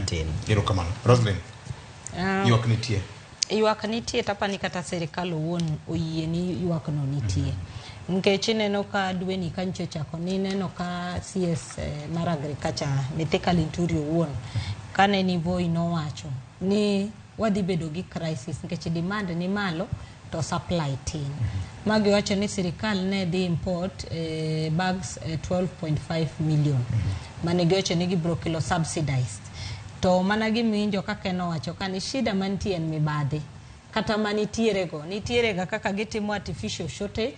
matin. Erokamano. Roselyn, ywak nitie. Ywak nitie tapani kata serikal owuon oyie ni ywak no nitie. Nikech ineno ka dweni kancho chako ni neno ka CS mar agriculture Mithika Linturi owuon kane ni Voi nowacho ni wadhi bedo gi crisis nikech demand ni malo to supply tin. Magi wacho ni serikal ne dhi import bags 12.5 million. Mane giwacho ni gibro kelo subsidized. To mana giminjo kaka nowacho kani shida mantie en mibadhi. Kata nitiere ga kaka gitimo artificial shortage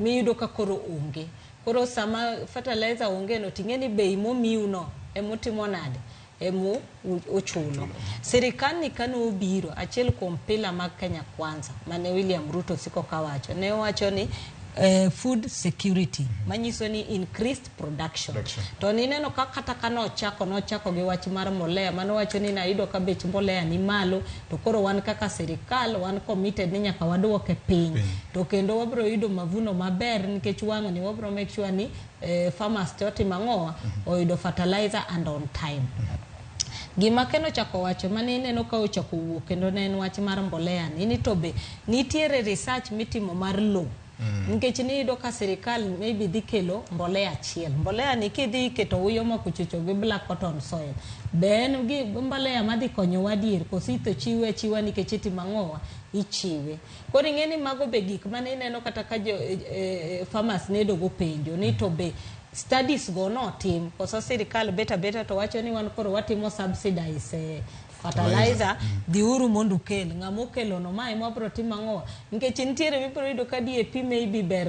miyudo ka koro onge. Koro sama fertilizer onge no tingeni bei momiu no emotimo nade emu ochulo. Serikal ni kano obiro achiel kuom pila mag Kenya Kwanza mane William Ruto siko kawacho ne wacho ni food security manyiso ni increased production. To nineno ka kata kano chako gi wach mar mbolea mano wacho ni naido ka bech mbolea ni malo to koro wan kaka serikal wan committed ni nyaka waduoke piny to kendo wabro yudo mavuno maber nikech wango ni wabro make sure ni farmers toti mangoa oyudo fertilizer and on time. Gima keno chako wacho mane ineno ka ochako wuok kendo ne en wach mar mbolea ni to be nitiere research mitimo mar lowo. Nikech niyudo ka serikal maybe dhi kelo mbolea achiel. Mbolea ni kidhi keto uyo makuchucho gi black cotton soil. Ben gi mbolea madhi konyo wadier kosito chiwa nikech iti mangoa ichiwe. Koro ing'eni mago be gik mane ineno kata ka farmers nedo go penjo ni to be studies go no tim koso serikal beta to wacho ni wan koro watimo subsidize fertilizer diuru mondu kel ngamo kelo no mai mabro timo ngoa nikech nitiere mibro yudo ka DAP maybe ber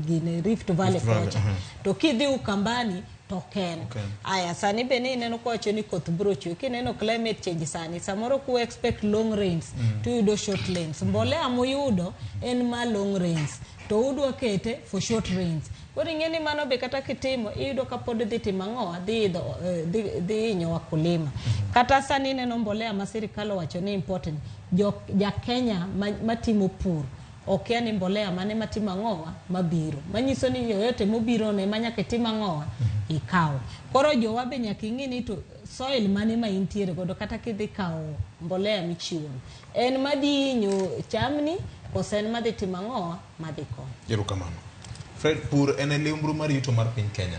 gine Rift Valley kocha to kidhi ukambani to ken aya sani bene ineno ko wacho ni koth bro chwe kineno climate change sani samoro ku expect long rains to yudo short rains mbolea moyudo en ma long rains to udwa kete for short rains. Koro ing'eni mano be kata kitimo iyudo ka pod dhi timo ang'owa dhi hinyo wakulima. Kata sani neno mbolea ma serikal wacho ni important ja Kenya matimo pur okia ni mbolea mane matimo ang'owa mabiro. Manyiso ni yoyote mobiro ne manyaka timo ang'owa ikaw. Koro jowa be nyaka ing'eni to soil mane ma intiere godo kata kidhi kawo mbolea michiwo en madhi hinyo chamni kose en madhi timo ang'owa madhi kon. Erokamano. Fred, pur en liumbru mar yuto mar piny Kenya.